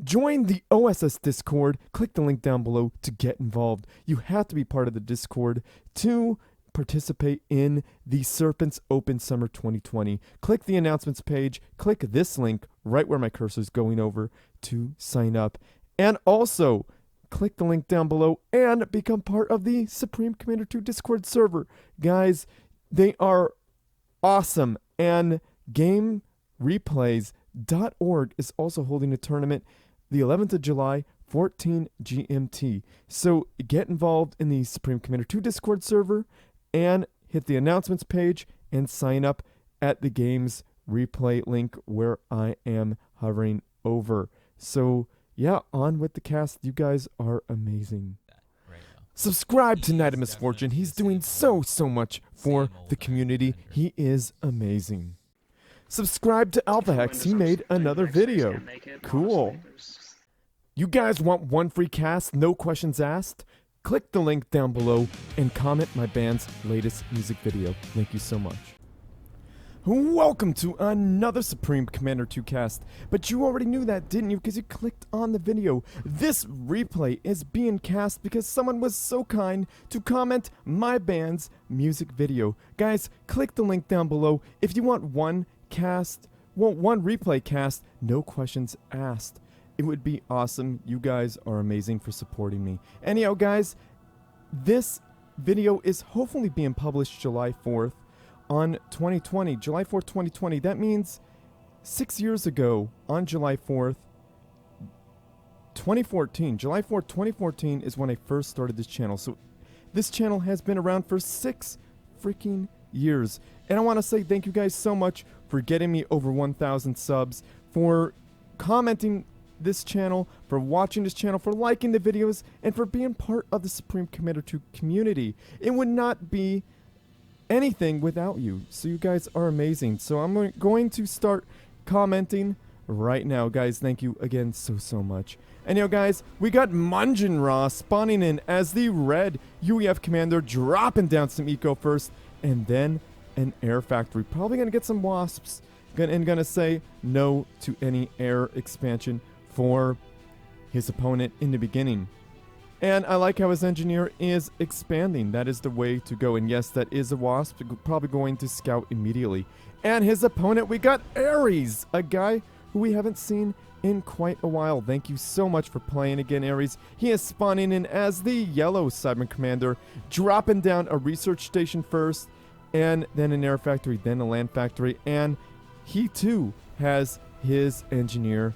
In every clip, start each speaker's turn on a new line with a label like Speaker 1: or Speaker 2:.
Speaker 1: Join the OSS Discord. Click the link down below to get involved. You have to be part of the Discord to participate in the Serpents Open Summer 2020. Click the announcements page. Click this link right where my cursor is going over to sign up. And also, click the link down below and become part of the Supreme Commander 2 Discord server. Guys, they are awesome. And GameReplays.org is also holding a tournament the 11th of July, 14 GMT. So get involved in the Supreme Commander 2 Discord server and hit the announcements page and sign up at the game's replay link where I am hovering over. So yeah, on with the cast. You guys are amazing. Subscribe to Night of Misfortune. He's doing so much for the community. He is amazing. Subscribe to Alpha Hex. He made another video. Cool. You guys want one free cast, no questions asked? Click the link down below and comment my band's latest music video. Thank you so much. Welcome to another Supreme Commander 2 cast. But you already knew that, didn't you? Because you clicked on the video. This replay is being cast because someone was so kind to comment my band's music video. Guys, click the link down below if you want one replay cast, no questions asked. It would be awesome. You guys are amazing for supporting me. Anyhow, guys, this video is hopefully being published July 4th on 2020. July 4th, 2020. That means 6 years ago on July 4th, 2014. July 4th, 2014 is when I first started this channel. So this channel has been around for 6 freaking years. And I want to say thank you guys so much for getting me over 1,000 subs, for commenting this channel, for watching this channel, for liking the videos, and for being part of the Supreme Commander 2 community. It would not be anything without you. So you guys are amazing. So I'm going to start commenting right now. Guys, thank you again so much. Anyhow, guys, we got Maugan spawning in as the red UEF commander, dropping down some eco first, and then an air factory. Probably gonna get some wasps, and gonna say no to any air expansion for his opponent in the beginning. And I like how his engineer is expanding. That is the way to go. And yes, that is a wasp, probably going to scout immediately. And his opponent, we got Ares, a guy who we haven't seen in quite a while. Thank you so much for playing again, Ares. He is spawning in as the yellow Cyber Commander, dropping down a research station first, and then an air factory, then a land factory, and he too has his engineers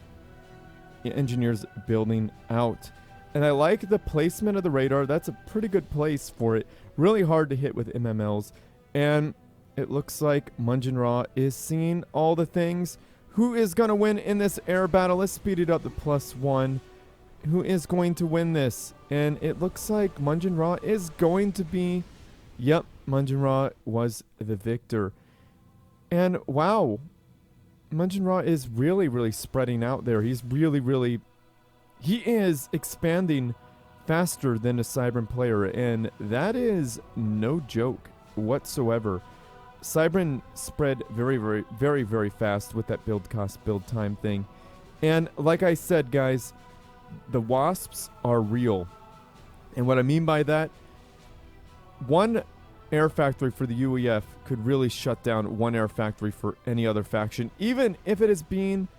Speaker 1: building out. And I like the placement of the radar. That's a pretty good place for it. Really hard to hit with MMLs. And it looks like Maugan is seeing all the things. Who is going to win in this air battle? Let's speed it up to +1. Who is going to win this? And it looks like Maugan is going to be... Yep, Maugan was the victor. And wow, Maugan is really spreading out there. He's really... He is expanding faster than a Cybran player, and that is no joke whatsoever. Cybran spread very fast with that build cost, build time thing. And like I said, guys, the wasps are real. And what I mean by that, one air factory for the UEF could really shut down one air factory for any other faction, even if it is being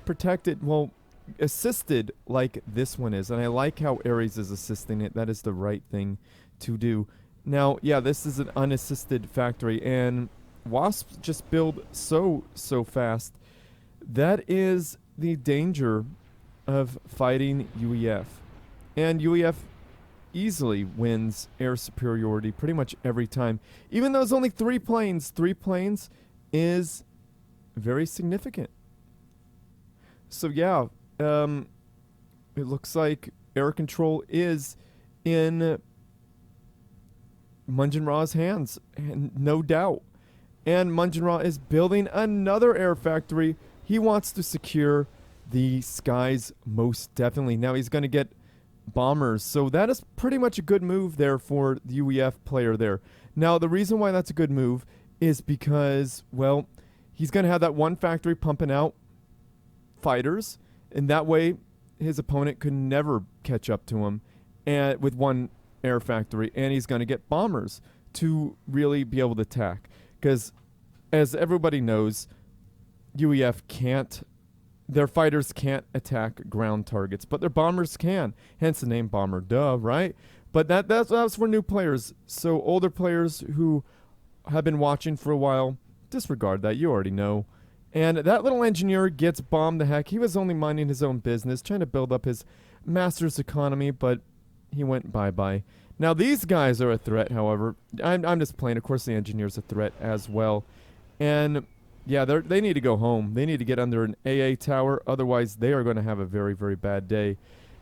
Speaker 1: protected, well, assisted like this one is. And I like how Ares is assisting it. That is the right thing to do. Now, yeah, this is an unassisted factory, and wasps just build so fast. That is the danger of fighting UEF. And UEF easily wins air superiority pretty much every time. Even though it's only 3 planes, 3 planes is very significant. So yeah, it looks like air control is in Maugan hands, and no doubt. And Maugan is building another air factory. He wants to secure the skies most definitely. Now he's going to get bombers, so that is pretty much a good move there for the UEF player there. Now the reason why that's a good move is because, well, he's going to have that one factory pumping out fighters, And that way, his opponent could never catch up to him and with one air factory, and he's going to get bombers to really be able to attack. Because, as everybody knows, UEF can't, their fighters can't attack ground targets, but their bombers can. Hence the name Bomber, duh, right? But that's for new players. So older players who have been watching for a while, disregard that. You already know. And that little engineer gets bombed the heck. He was only minding his own business, trying to build up his master's economy, but he went bye-bye. Now, these guys are a threat, however. I'm just playing. Of course, the engineer's a threat as well. And, yeah, they need to go home. They need to get under an AA tower. Otherwise, they are going to have a very, very bad day.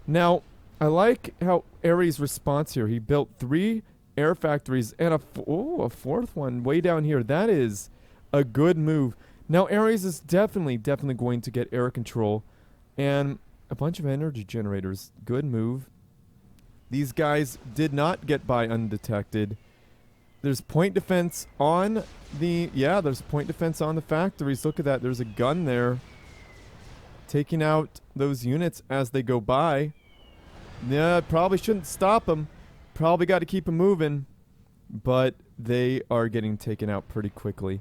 Speaker 1: Now, I like how Ares' response here. He built 3 air factories and a 4th one way down here. That is a good move. Now, Ares is definitely going to get air control and a bunch of energy generators. Good move. These guys did not get by undetected. There's point defense on the... Yeah, there's point defense on the factories. Look at that. There's a gun there. Taking out those units as they go by. Yeah, probably shouldn't stop them. Probably got to keep them moving. But they are getting taken out pretty quickly.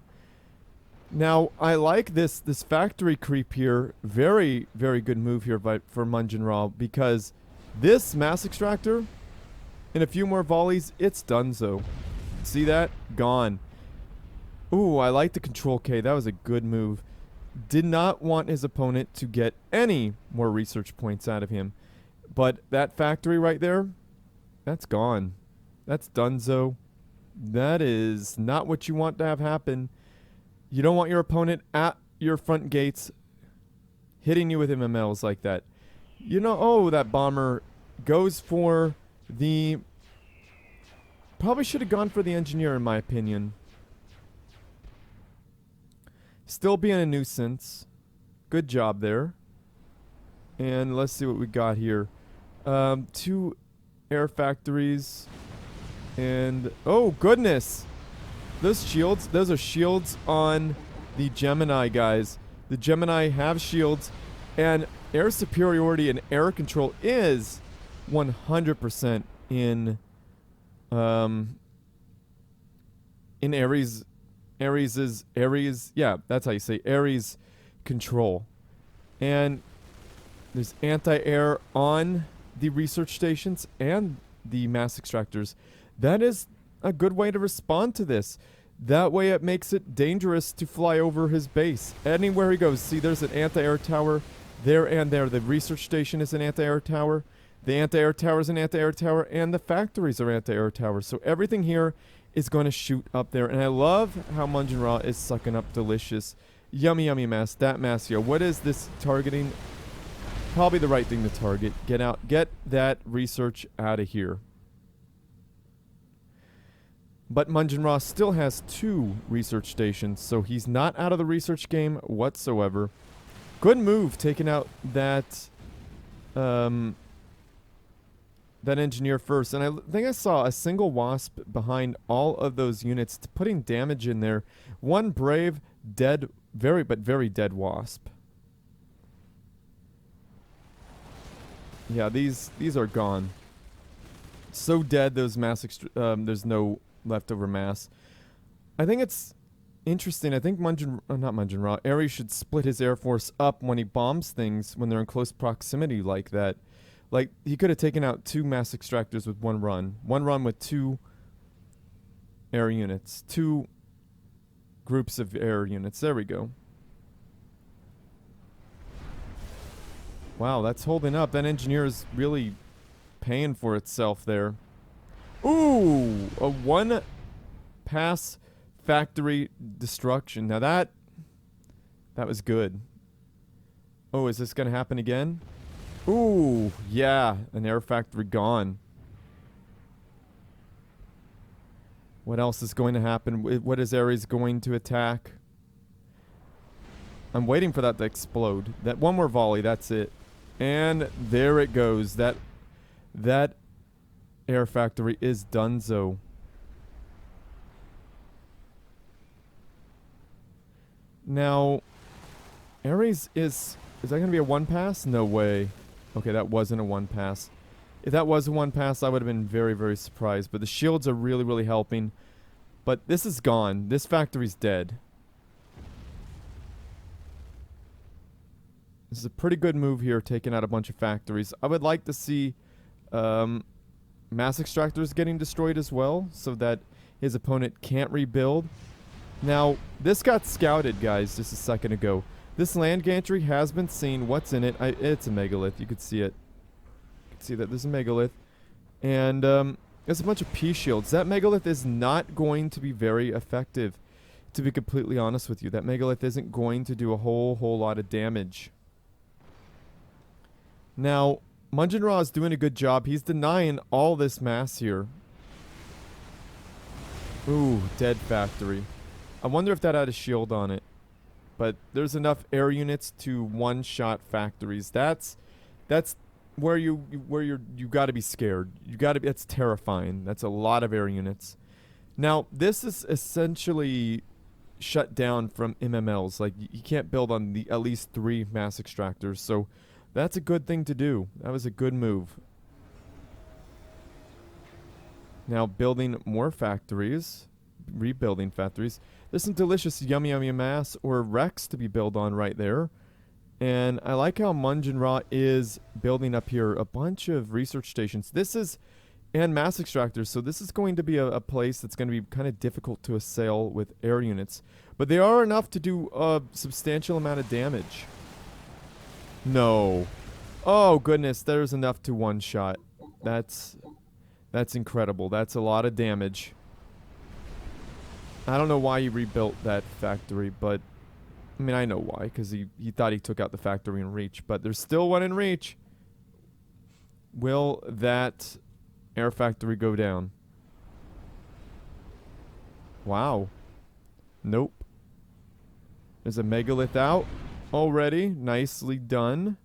Speaker 1: Now, I like this factory creep here. Very, very good move here for Maugan, because this mass extractor, in a few more volleys, it's donezo. See that? Gone. Ooh, I like the control K. That was a good move. Did not want his opponent to get any more research points out of him. But that factory right there, that's gone. That's donezo. That is not what you want to have happen. You don't want your opponent at your front gates hitting you with MMLs like that. You know, oh, that bomber goes for the... Probably should have gone for the engineer, in my opinion. Still being a nuisance. Good job there. And let's see what we got here. 2 air factories. And... oh, goodness! Those shields, those are shields on the Gemini, guys. The Gemini have shields, and air superiority and air control is 100% in Ares. Yeah, that's how you say Ares control. And there's anti-air on the research stations and the mass extractors. That is a good way to respond to this. That way it makes it dangerous to fly over his base. Anywhere he goes. See, there's an anti-air tower there and there. The research station is an anti-air tower. The anti-air tower is an anti-air tower. And the factories are anti-air towers. So everything here is going to shoot up there. And I love how Maugan is sucking up delicious, yummy, yummy mass. That mass, yo. What is this targeting? Probably the right thing to target. Get out. Get that research out of here. But Maugan still has 2 research stations, so he's not out of the research game whatsoever. Good move, taking out that that engineer first. And I think I saw a single wasp behind all of those units, putting damage in there. One brave, dead, very dead wasp. Yeah, these are gone. So dead, those mass there's no leftover mass. I think it's interesting. I think not Maugan, Ares should split his air force up when he bombs things when they're in close proximity like that. Like, he could have taken out 2 mass extractors with one run. One run with 2 air units. 2 groups of air units. There we go. Wow, that's holding up. That engineer is really paying for itself there. Ooh, a 1 pass factory destruction. Now that was good. Oh, is this going to happen again? Ooh, yeah, an air factory gone. What else is going to happen? What is Ares going to attack? I'm waiting for that to explode. That one more volley, that's it. And there it goes. That air factory is donezo. Now, Ares is Is that going to be a one pass? No way. Okay, that wasn't a one pass. If that was a one pass, I would have been very, very surprised. But the shields are really, really helping. But this is gone. This factory's dead. This is a pretty good move here, taking out a bunch of factories. I would like to see mass extractors getting destroyed as well, so that his opponent can't rebuild. Now, this got scouted, guys, just a second ago. This land gantry has been seen. What's in it? It's a megalith. You could see it. You can see that there's a megalith. And there's a bunch of P shields. That megalith is not going to be very effective, to be completely honest with you. That megalith isn't going to do a whole lot of damage. Now, Maugan is doing a good job. He's denying all this mass here. Ooh, dead factory. I wonder if that had a shield on it. But there's enough air units to one-shot factories. That's where you got to be scared. That's terrifying. That's a lot of air units. Now, this is essentially shut down from MMLs. Like, you can't build on at least 3 mass extractors. So that's a good thing to do. That was a good move. Now, building more factories. Rebuilding factories. There's some delicious yummy mass or wrecks to be built on right there. And I like how Maugan is building up here a bunch of research stations. And mass extractors. So this is going to be a place that's going to be kind of difficult to assail with air units. But they are enough to do a substantial amount of damage. No. Oh, goodness. There's enough to one-shot. That's incredible. That's a lot of damage. I don't know why he rebuilt that factory, but... I mean, I know why, because he thought he took out the factory in Reach. But there's still one in Reach. Will that air factory go down? Wow. Nope. There's a megalith out already. Nicely done.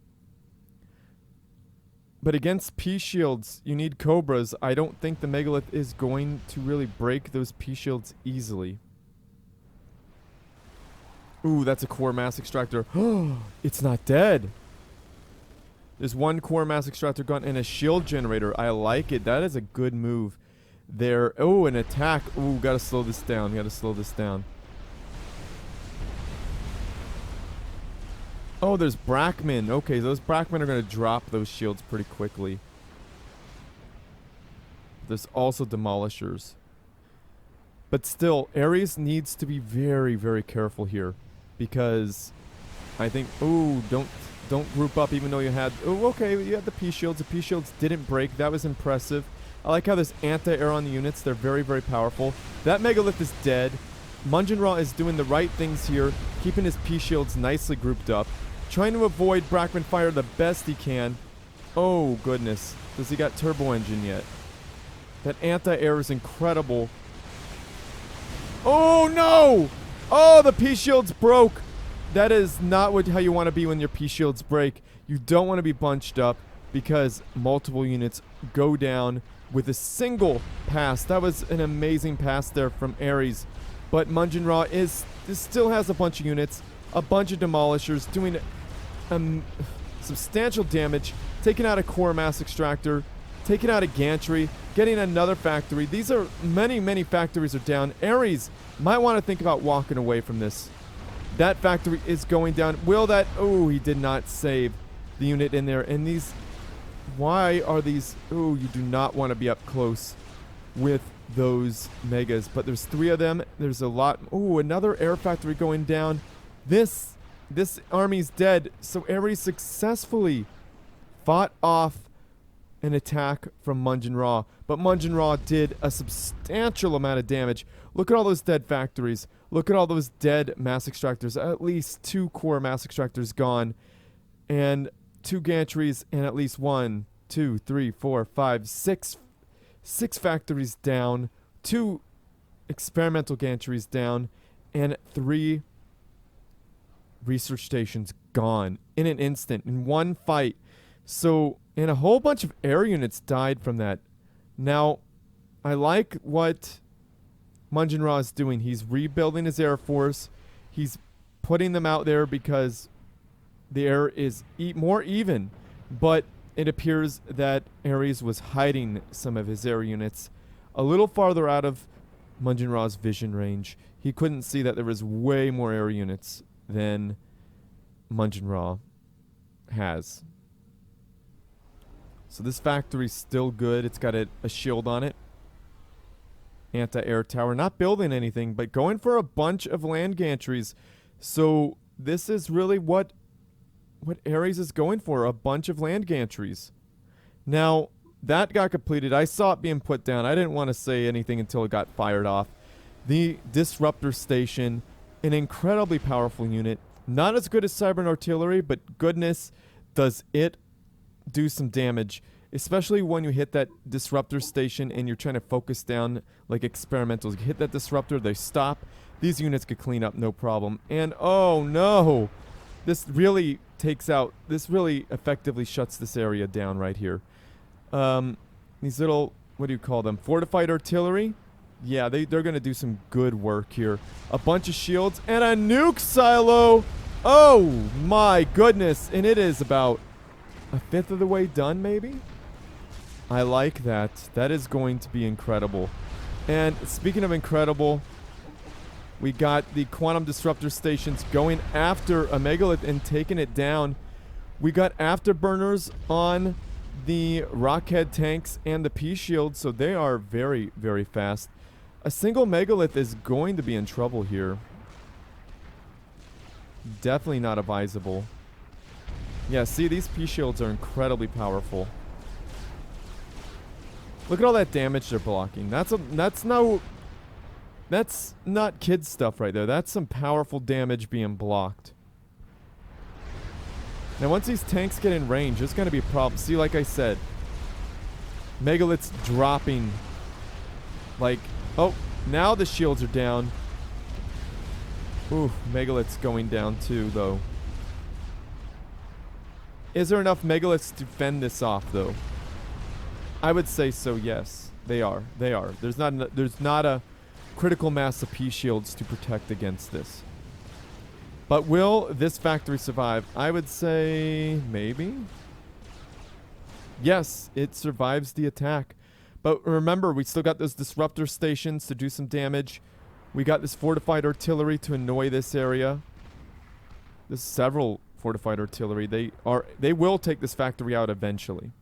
Speaker 1: But against P-shields, you need Cobras. I don't think the megalith is going to really break those P-shields easily. Ooh, that's a core mass extractor. It's not dead. There's one core mass extractor gone and a shield generator. I like it. That is a good move there. Oh, an attack. Ooh, gotta slow this down. Gotta slow this down. Oh, there's Brackman. Okay, those Brackman are going to drop those shields pretty quickly. There's also Demolishers. But still, Ares needs to be very, very careful here. Because I think... Ooh, don't group up even though you had... Oh, okay, you had the P-shields. The P-shields didn't break. That was impressive. I like how there's anti-air on the units. They're very, very powerful. That megalith is dead. Maugan is doing the right things here. Keeping his P-shields nicely grouped up. Trying to avoid Brackman fire the best he can. Oh, goodness. Does he got turbo engine yet? That anti-air is incredible. Oh, no! Oh, the P-shields broke. That is not how you want to be when your P-shields break. You don't want to be bunched up because multiple units go down with a single pass. That was an amazing pass there from Ares. But Maugan still has a bunch of units, a bunch of Demolishers doing substantial damage, taking out a core mass extractor, taking out a gantry, getting another factory. These are many factories are down. Ares might want to think about walking away from this. That factory is going down. Will that... Oh, he did not save the unit in there. And these... Why are these... Oh, you do not want to be up close with those megas. But there's 3 of them. There's a lot... Oh, another air factory going down. This army's dead. So Ares successfully fought off an attack from Maugan. But Maugan did a substantial amount of damage. Look at all those dead factories. Look at all those dead mass extractors. At least 2 core mass extractors gone. And 2 gantries and at least 1, 2, 3, 4, 5, 6 factories down. 2 experimental gantries down. And 3 research stations gone in an instant, in one fight. So, and a whole bunch of air units died from that. Now, I like what Maugan is doing. He's rebuilding his air force. He's putting them out there because the air is more even, but it appears that Ares was hiding some of his air units a little farther out of Munjin-Ra's vision range. He couldn't see that there was way more air units than Munjin-Ra has. So this factory's still good. It's got a shield on it. Anti-air tower. Not building anything, but going for a bunch of land gantries. So this is really what Ares is going for. A bunch of land gantries. Now, that got completed. I saw it being put down. I didn't want to say anything until it got fired off. The Disruptor Station, an incredibly powerful unit. Not as good as Cybern Artillery, but goodness, does it do some damage. Especially when you hit that Disruptor Station and you're trying to focus down like experimentals. You hit that Disruptor, they stop. These units could clean up no problem. And oh no! This really effectively shuts this area down right here. These little, what do you call them? Fortified artillery? Yeah, they're going to do some good work here. A bunch of shields and a nuke silo! Oh my goodness! And it is about a fifth of the way done, maybe? I like that. That is going to be incredible. And speaking of incredible, we got the Quantum Disruptor Stations going after a Megalith and taking it down. We got afterburners on the Rockhead tanks and the P-Shield, so they are very, very fast. A single Megalith is going to be in trouble here. Definitely not advisable. Yeah, see, these P-Shields are incredibly powerful. Look at all that damage they're blocking. That's not kid stuff right there. That's some powerful damage being blocked. Now, once these tanks get in range, there's going to be a problem. See, like I said, Megalith's dropping. Like, oh, now the shields are down. Ooh, Megalith's going down too, though. Is there enough Megaliths to fend this off, though? I would say so, yes. They are. They are. There's not a critical mass of P-Shields to protect against this. But will this factory survive? I would say maybe. Yes, it survives the attack. But remember, we still got those Disruptor Stations to do some damage. We got this Fortified Artillery to annoy this area. There's several Fortified Artillery. They will take this factory out eventually.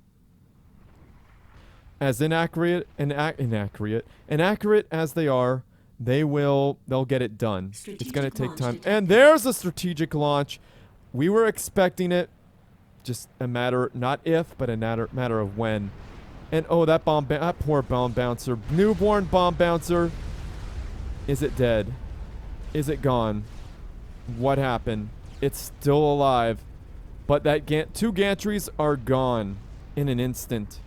Speaker 1: As inaccurate as they are, they'll get it done. It's going to take time. And there's a strategic launch. We were expecting it. Just a matter, not if, but a matter of when. And oh, that poor bomb bouncer. Newborn bomb bouncer. Is it dead? Is it gone? What happened? It's still alive. But that two gantries are gone in an instant.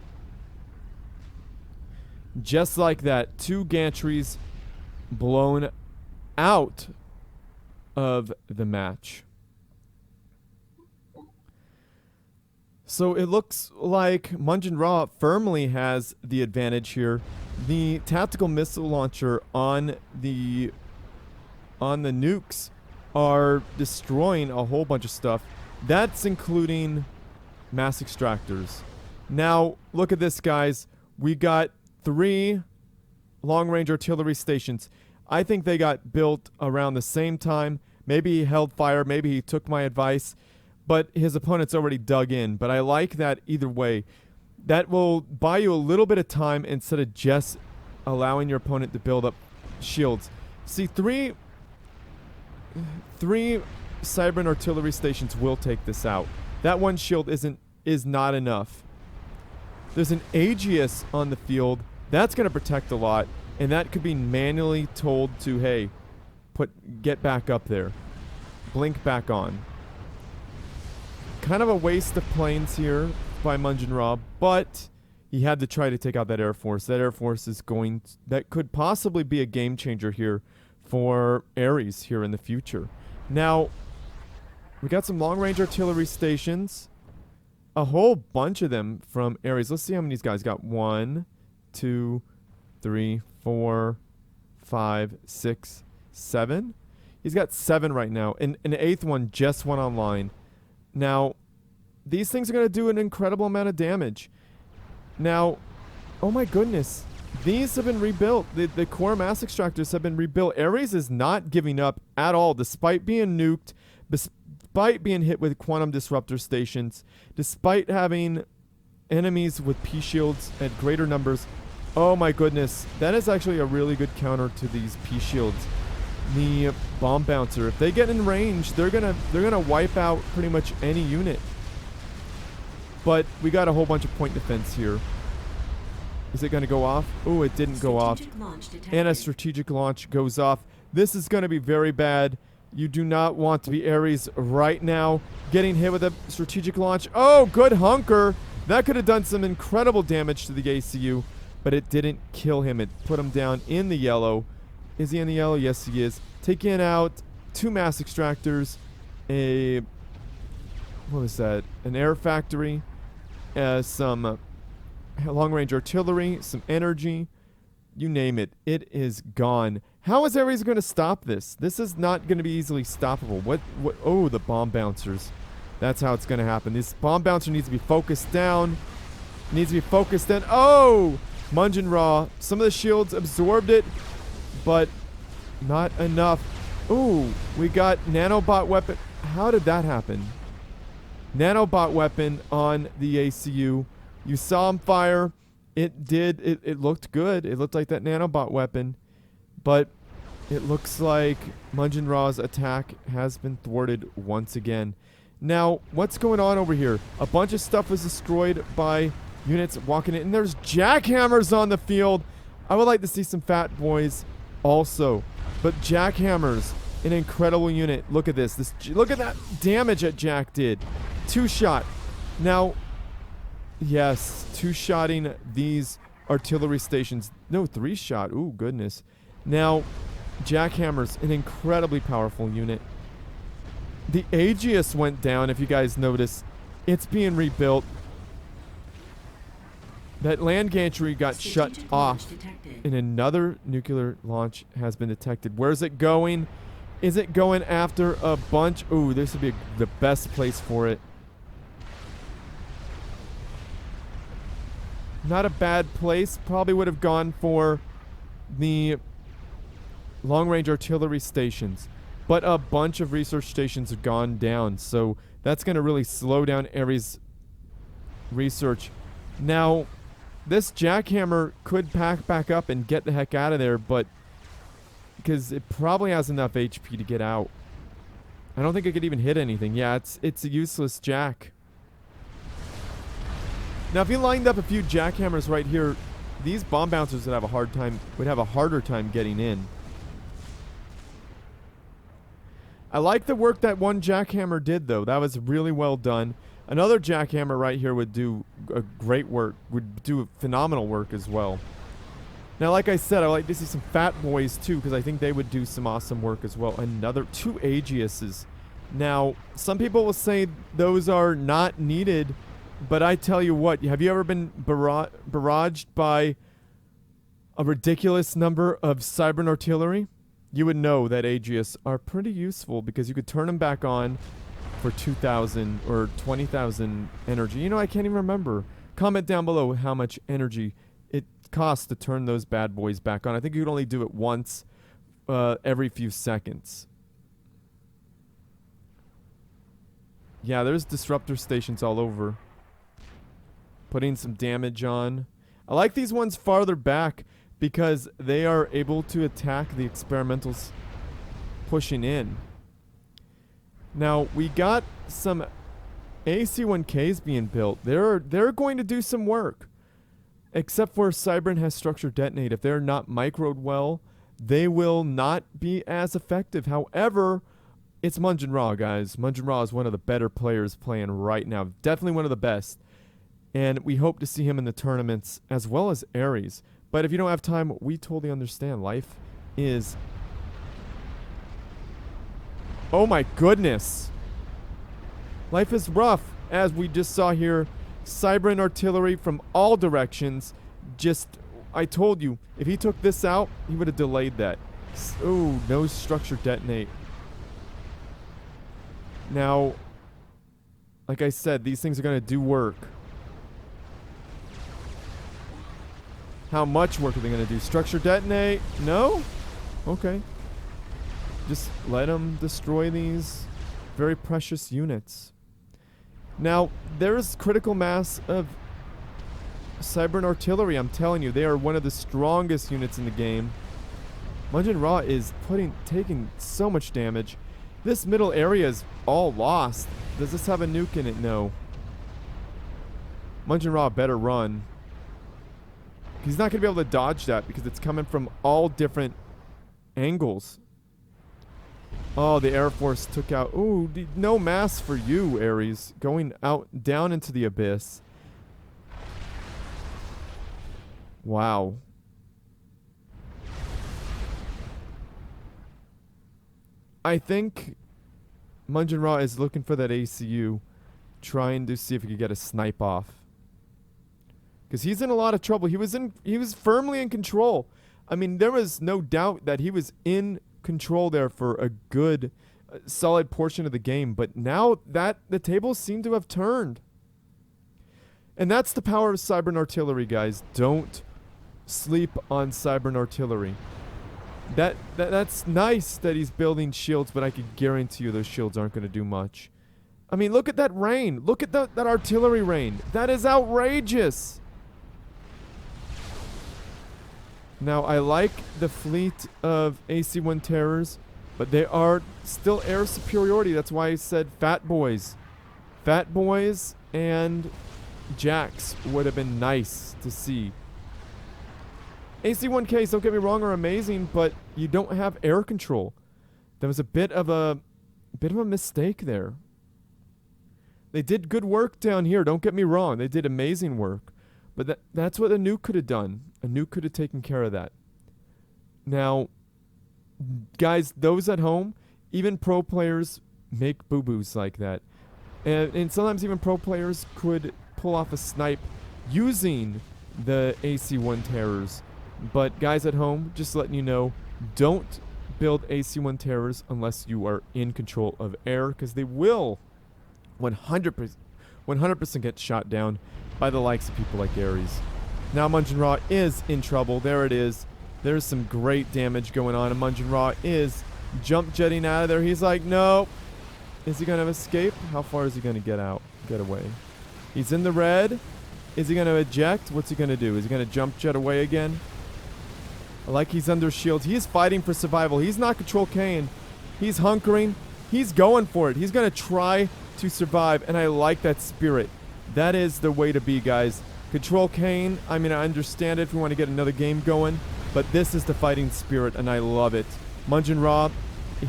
Speaker 1: Just like that, two gantries blown out of the match. So it looks like Munjin-Ra firmly has the advantage here. The tactical missile launcher on the nukes are destroying a whole bunch of stuff. That's including mass extractors. Now, look at this, guys. We got 3 long-range artillery stations. I think they got built around the same time. Maybe he held fire. Maybe he took my advice. But his opponent's already dug in. But I like that either way. That will buy you a little bit of time instead of just allowing your opponent to build up shields. See, three Cybern artillery stations will take this out. That one shield is not enough. There's an Aegis on the field. That's going to protect a lot. And that could be manually told to, hey, get back up there. Blink back on. Kind of a waste of planes here by Munjin-Ra, but he had to try to take out that Air Force. That Air Force is that could possibly be a game changer here for Ares here in the future. Now, we got some long-range artillery stations. A whole bunch of them from Ares. Let's see how many these guys got. 1, 2, 3, 4, 5, 6, 7. He's got 7 right now. And an 8th one just went online. Now, these things are going to do an incredible amount of damage. Now, oh my goodness. These have been rebuilt. The core mass extractors have been rebuilt. Ares is not giving up at all, despite being nuked, despite being hit with quantum disruptor stations, despite having enemies with P-shields at greater numbers. Oh my goodness. That is actually a really good counter to these P-shields. The bomb bouncer, if they get in range, they're gonna wipe out pretty much any unit. But we got a whole bunch of point defense here. Is it going to go off? Oh, it didn't go off. And a strategic launch goes off. This is going to be very bad. You do not want to be Ares right now. Getting hit with a strategic launch. Oh, good hunker. That could have done some incredible damage to the ACU, but it didn't kill him. It put him down in the yellow. Is he in the yellow? Yes, he is. Taking out 2 mass extractors. What was that? An air factory. Some long-range artillery, some energy, you name it. It is gone. How is Ares going to stop this? This is not going to be easily stoppable. What? Oh, the bomb bouncers. That's how it's going to happen. This bomb bouncer needs to be focused down. Needs to be focused in. Oh! Mungin Raw. Some of the shields absorbed it, but not enough. Ooh, we got nanobot weapon. How did that happen? Nanobot weapon on the ACU. You saw him fire. It looked good. It looked like that nanobot weapon. But it looks like Mungin Raw's attack has been thwarted once again. Now, what's going on over here? A bunch of stuff was destroyed by units walking in. And there's jackhammers on the field. I would like to see some fat boys also. But jackhammers, an incredible unit. Look at this. Look at that damage that Jack did. 2-shot. Now... Yes, 2-shotting these artillery stations. No, 3-shot. Ooh, goodness. Now, jackhammers, an incredibly powerful unit. The Aegis went down, if you guys notice. It's being rebuilt. That land gantry got shut off. And another nuclear launch has been detected. Where's it going? Is it going after a bunch? Ooh, this would be the best place for it. Not a bad place. Probably would have gone for the long-range artillery stations. But a bunch of research stations have gone down. So that's going to really slow down Ares' research. Now, this jackhammer could pack back up and get the heck out of there. But because it probably has enough HP to get out. I don't think it could even hit anything. Yeah, it's a useless jack. Now, if you lined up a few jackhammers right here, these bomb bouncers would have a harder time getting in. I like the work that one jackhammer did, though. That was really well done. Another jackhammer right here would do a great work, would do phenomenal work as well. Now, like I said, I like to see some fat boys, too, because I think they would do some awesome work as well. Another 2 Aegiuses. Now, some people will say those are not needed. But I tell you what, have you ever been barraged by a ridiculous number of Cybern artillery? You would know that Aegis are pretty useful because you could turn them back on for 2,000 or 20,000 energy. You know, I can't even remember. Comment down below how much energy it costs to turn those bad boys back on. I think you could only do it once every few seconds. Yeah, there's disruptor stations all over. Putting some damage on. I like these ones farther back because they are able to attack the experimentals pushing in. Now, we got some AC-1Ks being built. They're going to do some work. Except for Cybern has structured detonate. If they're not microed well, they will not be as effective. However, it's Mungin Raw, guys. Mungin Raw is one of the better players playing right now. Definitely one of the best. And we hope to see him in the tournaments as well as Ares. But if you don't have time, we totally understand. Life is... Oh my goodness. Life is rough. As we just saw here, Cybern artillery from all directions. Just, I told you, if he took this out, he would have delayed that. Oh, no structure detonate. Now, Like I said, these things are going to do work. How much work are they going to do? Structure detonate? No? Okay. Just let them destroy these very precious units. Now, there's critical mass of Cyber and Artillery. I'm telling you, they are one of the strongest units in the game. Mungin Ra is taking so much damage. This middle area is all lost. Does this have a nuke in it? No. Mungin Ra better run. He's not going to be able to dodge that because it's coming from all different angles. Oh, the Air Force took out... Ooh, no mass for you, Ares. Going out, down into the abyss. Wow. I think Mungin Ra is looking for that ACU, trying to see if he could get a snipe off. Because he's in a lot of trouble. He was firmly in control. I mean, there was no doubt that he was in control there for a good, solid portion of the game. But now that the tables seem to have turned. And that's the power of Cyber and Artillery, guys. Don't sleep on Cyber and Artillery. That's nice that he's building shields, but I can guarantee you those shields aren't going to do much. I mean, look at that rain. Look at that artillery rain. That is outrageous. Now, I like the fleet of AC-1 Terrors, but they are still air superiority. That's why I said Fat Boys. Fat Boys and Jacks would have been nice to see. AC-1Ks, don't get me wrong, are amazing, but you don't have air control. There was a bit of a mistake there. They did good work down here, don't get me wrong. They did amazing work. But that's what a nuke could have done. A nuke could have taken care of that. Now, guys, those at home, even pro players make boo-boos like that. And sometimes even pro players could pull off a snipe using the AC-1 Terrors. But guys at home, just letting you know, don't build AC-1 Terrors unless you are in control of air, because they will 100% get shot down by the likes of people like Ares. Now Mungin Ra is in trouble. There it is. There's some great damage going on, and Mungin Ra is jump jetting out of there. He's like, no. Is he going to escape? How far is he going to get away? He's in the red. Is he going to eject? What's he going to do? Is he going to jump jet away again? Like he's under shield. He is fighting for survival. He's not Control Kane. He's hunkering. He's going for it. He's going to try to survive, and I like that spirit. That is the way to be, guys. Control Kane, I mean, I understand it if we want to get another game going, but this is the fighting spirit, and I love it. Mungin Ra,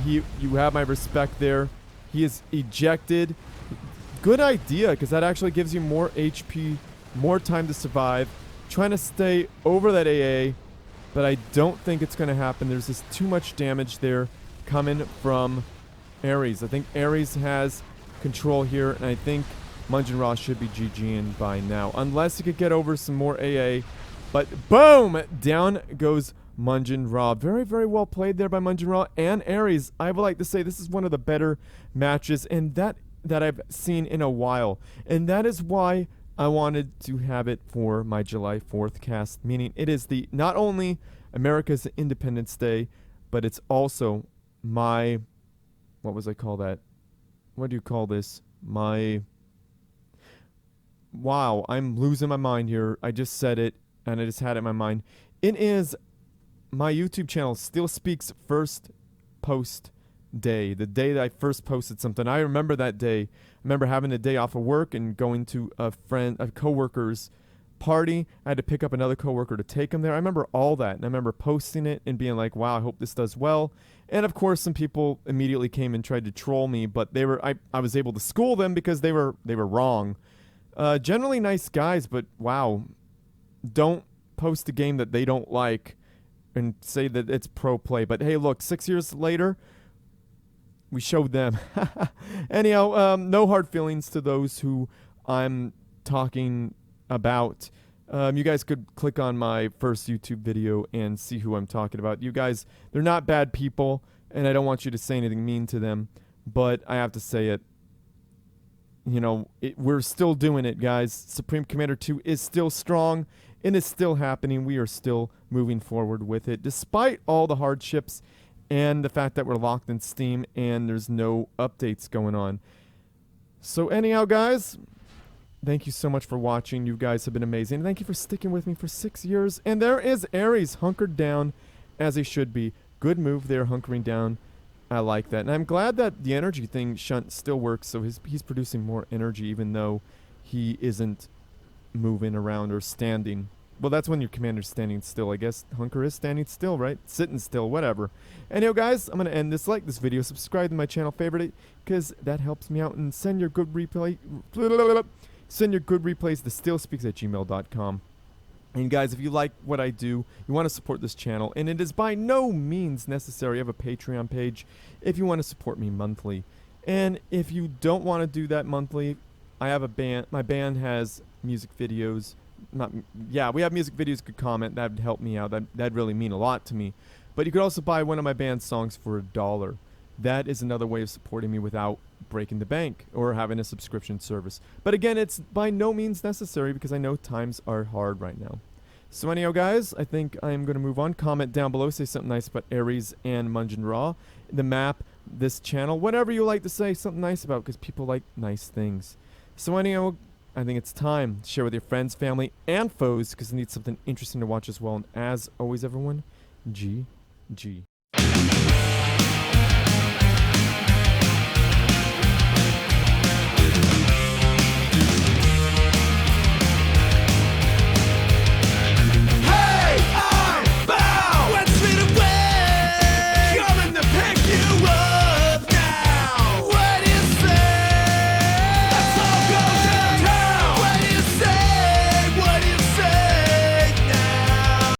Speaker 1: you have my respect there. He is ejected. Good idea, because that actually gives you more HP, more time to survive. Trying to stay over that AA, but I don't think it's going to happen. There's just too much damage there coming from Ares. I think Ares has control here, and I think Mungin Ra should be GGing by now. Unless he could get over some more AA. But boom! Down goes Mungin Ra. Very, very well played there by Mungin Ra and Ares. I would like to say this is one of the better matches and that I've seen in a while. And that is why I wanted to have it for my July 4th cast, meaning it is the not only America's Independence Day, but it's also my, what was I call that? What do you call this? Wow, I'm losing my mind here. I just said it, and I just had it in my mind. It is my YouTube channel, Still Speaks first post day, the day that I first posted something. I remember that day. I remember having a day off of work and going to a coworker's party. I had to pick up another coworker to take him there. I remember all that, and I remember posting it and being like, wow, I hope this does well. And of course, some people immediately came and tried to troll me, but I was able to school them because they were wrong. Generally nice guys, but wow, don't post a game that they don't like and say that it's pro play. But hey, look, 6 years later, we showed them. Anyhow, no hard feelings to those who I'm talking about. You guys could click on my first YouTube video and see who I'm talking about. You guys, they're not bad people, and I don't want you to say anything mean to them, but I have to say it. you know, we're still doing it, guys. Supreme Commander 2 is still strong and is still happening. We are still moving forward with it, despite all the hardships and the fact that we're locked in Steam and there's no updates going on. So anyhow, guys, thank you so much for watching. You guys have been amazing. Thank you for sticking with me for 6 years. And there is Ares hunkered down as he should be. Good move there, hunkering down. I like that. And I'm glad that the energy thing shunt still works, so he's producing more energy even though he isn't moving around or standing. Well, that's when your commander's standing still. I guess Hunker is standing still, right? Sitting still, whatever. Anyhow, guys, I'm going to end this. Like this video, subscribe to my channel, favorite it, because that helps me out. And send your good replays to stillspeaks@gmail.com. And guys, if you like what I do, you want to support this channel, and it is by no means necessary. I have a Patreon page if you want to support me monthly. And if you don't want to do that monthly, I have a band. My band has music videos. We have music videos. You could comment. That would help me out. That'd really mean a lot to me. But you could also buy one of my band's songs for $1. That is another way of supporting me without breaking the bank or having a subscription service. But again, it's by no means necessary because I know times are hard right now. So anyhow, guys, I think I am going to move on. Comment down below. Say something nice about Ares and Maugan Ra, the map, this channel, whatever you like to say something nice about, because people like nice things. So anyhow, I think it's time to share with your friends, family, and foes, because they need something interesting to watch as well. And as always, everyone, GG.